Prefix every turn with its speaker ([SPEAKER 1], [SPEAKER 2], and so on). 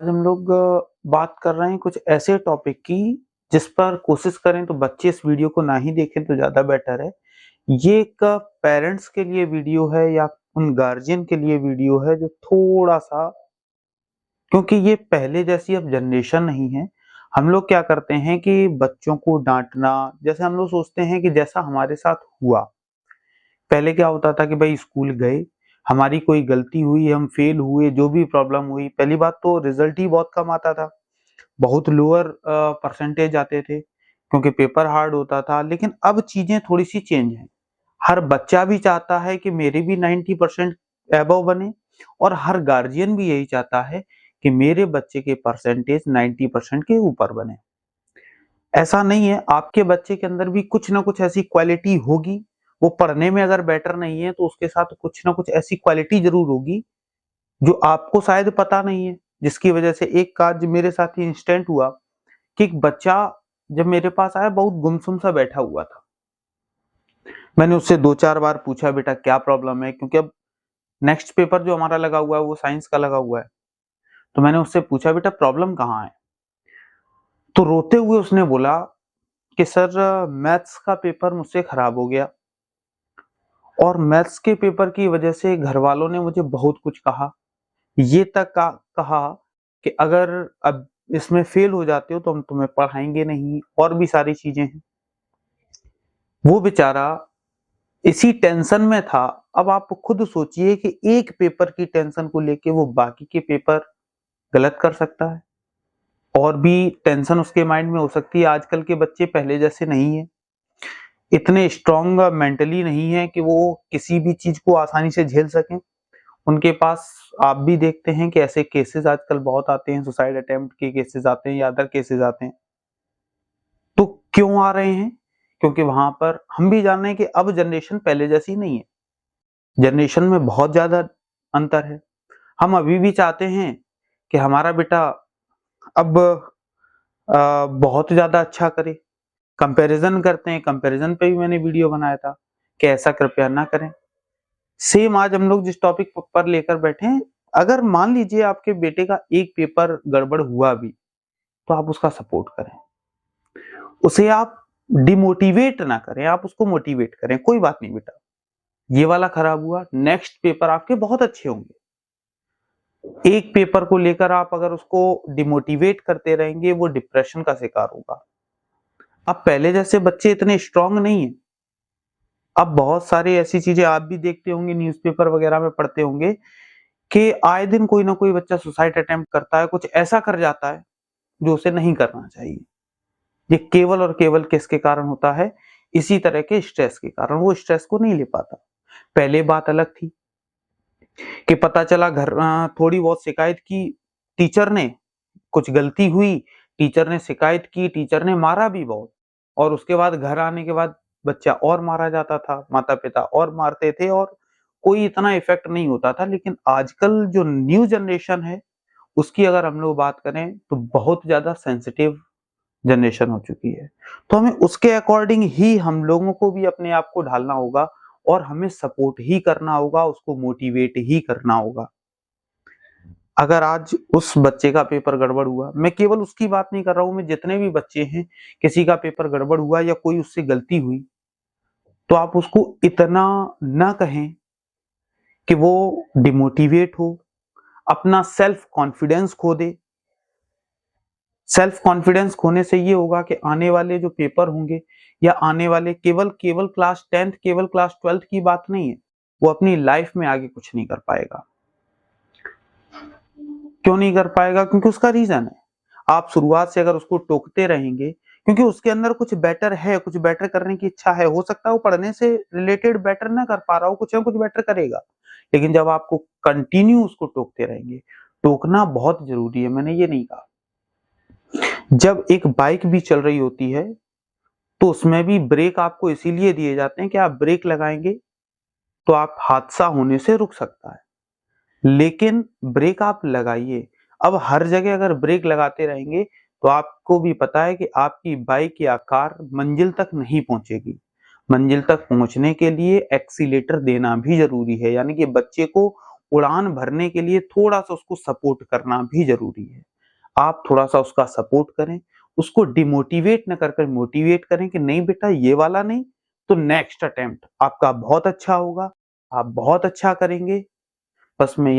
[SPEAKER 1] आज हम लोग बात कर रहे हैं कुछ ऐसे टॉपिक की जिस पर कोशिश करें तो बच्चे इस वीडियो को ना ही देखें तो ज़्यादा बेटर है। ये एक पेरेंट्स के लिए वीडियो है या उन गार्जियन के लिए वीडियो है जो थोड़ा-सा, क्योंकि ये पहले जैसी अब जनरेशन नहीं है। हम लोग क्या करते हैं कि बच्चों को डाँटना, जैसे हम लोग सोचते हैं कि जैसा हमारे साथ हुआ, पहले क्या होता था कि भाई स्कूल गए, हमारी कोई गलती हुई, हम फेल हुए, जो भी प्रॉब्लम हुई, पहली बात तो रिजल्ट ही बहुत कम आता था। बहुत लोअर परसेंटेज आते थे क्योंकि पेपर हार्ड होता था। लेकिन अब चीजें थोड़ी सी चेंज हैं। हर बच्चा भी चाहता है कि मेरे भी 90% अबव बने, और हर गार्जियन भी यही चाहता है कि मेरे बच्चे के परसेंटेज 90% के ऊपर बने। ऐसा नहीं है, आपके बच्चे के अंदर भी कुछ ना कुछ ऐसी क्वालिटी होगी। वो पढ़ने में अगर बेटर नहीं है तो उसके साथ कुछ ना कुछ ऐसी क्वालिटी जरूर होगी जो आपको शायद पता नहीं है, जिसकी वजह से एक काज मेरे साथ ही इंस्टेंट हुआ कि एक बच्चा जब मेरे पास आया बहुत गुमसुम सा बैठा हुआ था। मैंने उससे 2-4 बार पूछा, बेटा क्या प्रॉब्लम है? क्योंकि अब नेक्स्ट पेपर जो हमारा लगा हुआ है वो साइंस का लगा हुआ है। तो मैंने उससे पूछा, बेटा प्रॉब्लम कहाँ है? तो रोते हुए उसने बोला कि सर मैथ्स का पेपर मुझसे खराब हो गया, और मैथ्स के पेपर की वजह से घर वालों ने मुझे बहुत कुछ कहा। ये तक कहा कि अगर अब इसमें फेल हो जाते हो तो हम तुम्हें पढ़ाएंगे नहीं, और भी सारी चीजें हैं। वो बेचारा इसी टेंशन में था। अब आप खुद सोचिए कि एक पेपर की टेंशन को लेके वो बाकी के पेपर गलत कर सकता है, और भी टेंशन उसके माइंड में हो सकती है। आजकल के बच्चे पहले जैसे नहीं है, इतने स्ट्रांग मेंटली नहीं है कि वो किसी भी चीज को आसानी से झेल सकें। उनके पास आप भी देखते हैं कि ऐसे केसेस आजकल बहुत आते हैं, सुसाइड अटेम्प्ट के केसेस आते हैं या अदर केसेस आते हैं। तो क्यों आ रहे हैं? क्योंकि वहां पर हम भी जान रहे हैं कि अब जनरेशन पहले जैसी नहीं है, जनरेशन में बहुत ज्यादा अंतर है। हम अभी भी चाहते हैं कि हमारा बेटा अब बहुत ज्यादा अच्छा करे। कंपैरिजन करते हैं, कंपैरिजन पे भी मैंने वीडियो बनाया था कि ऐसा कृपया ना करें। सेम आज हम लोग जिस टॉपिक पर लेकर बैठे हैं, अगर मान लीजिए आपके बेटे का एक पेपर गड़बड़ हुआ भी तो आप उसका सपोर्ट करें, उसे आप डिमोटिवेट ना करें, आप उसको मोटिवेट करें। कोई बात नहीं बेटा, ये वाला खराब हुआ, नेक्स्ट पेपर आपके बहुत अच्छे होंगे। एक पेपर को लेकर आप अगर उसको डिमोटिवेट करते रहेंगे, वो डिप्रेशन का शिकार होगा। अब पहले जैसे बच्चे इतने स्ट्रांग नहीं है। अब बहुत सारी ऐसी चीजें आप भी देखते होंगे, न्यूज़पेपर वगैरह में पढ़ते होंगे कि आए दिन कोई ना कोई बच्चा सुसाइड अटेम्प्ट करता है, कुछ ऐसा कर जाता है जो उसे नहीं करना चाहिए। ये केवल और केवल किसके कारण होता है? इसी तरह के स्ट्रेस के कारण। वो स्ट्रेस को नहीं ले पाता। पहले बात अलग थी कि पता चला घर थोड़ी बहुत शिकायत की टीचर ने, कुछ गलती हुई, टीचर ने शिकायत की, टीचर ने मारा भी बहुत, और उसके बाद घर आने के बाद बच्चा और मारा जाता था, माता पिता और मारते थे, और कोई इतना इफेक्ट नहीं होता था। लेकिन आजकल जो न्यू जनरेशन है उसकी अगर हम लोग बात करें तो बहुत ज्यादा सेंसिटिव जनरेशन हो चुकी है। तो हमें उसके अकॉर्डिंग ही हम लोगों को भी अपने आप को ढालना होगा, और हमें सपोर्ट ही करना होगा, उसको मोटिवेट ही करना होगा। अगर आज उस बच्चे का पेपर गड़बड़ हुआ, मैं केवल उसकी बात नहीं कर रहा हूं, मैं जितने भी बच्चे हैं, किसी का पेपर गड़बड़ हुआ या कोई उससे गलती हुई, तो आप उसको इतना ना कहें कि वो डिमोटिवेट हो, अपना सेल्फ कॉन्फिडेंस खो दे। सेल्फ कॉन्फिडेंस खोने से ये होगा कि आने वाले जो पेपर होंगे, या आने वाले केवल केवल क्लास 10th, केवल क्लास 12th की बात नहीं है, वो अपनी लाइफ में आगे कुछ नहीं कर पाएगा। क्यों नहीं कर पाएगा? क्योंकि उसका रीजन है। आप शुरुआत से अगर उसको टोकते रहेंगे, क्योंकि उसके अंदर कुछ बेटर है, कुछ बेटर करने की इच्छा है, हो सकता है वो पढ़ने से रिलेटेड बेटर ना कर पा रहा हो, कुछ ना कुछ बेटर करेगा। लेकिन जब आपको कंटिन्यू उसको टोकते रहेंगे, टोकना बहुत जरूरी है, मैंने ये नहीं कहा। जब एक बाइक भी चल रही होती है तो उसमें भी ब्रेक आपको इसीलिए दिए जाते हैं कि आप ब्रेक लगाएंगे तो आप हादसा होने से रुक सकता है। लेकिन ब्रेक आप लगाइए, अब हर जगह अगर ब्रेक लगाते रहेंगे तो आपको भी पता है कि आपकी बाइक या कार मंजिल तक नहीं पहुंचेगी। मंजिल तक पहुंचने के लिए एक्सीलेटर देना भी जरूरी है, यानी कि बच्चे को उड़ान भरने के लिए थोड़ा सा उसको सपोर्ट करना भी जरूरी है। आप थोड़ा-सा उसका सपोर्ट करें, उसको डिमोटिवेट ना कर मोटिवेट करें कि नहीं बेटा ये वाला नहीं, तो नेक्स्ट अटेम्प्ट आपका बहुत अच्छा होगा, आप बहुत अच्छा करेंगे। बस मैं ये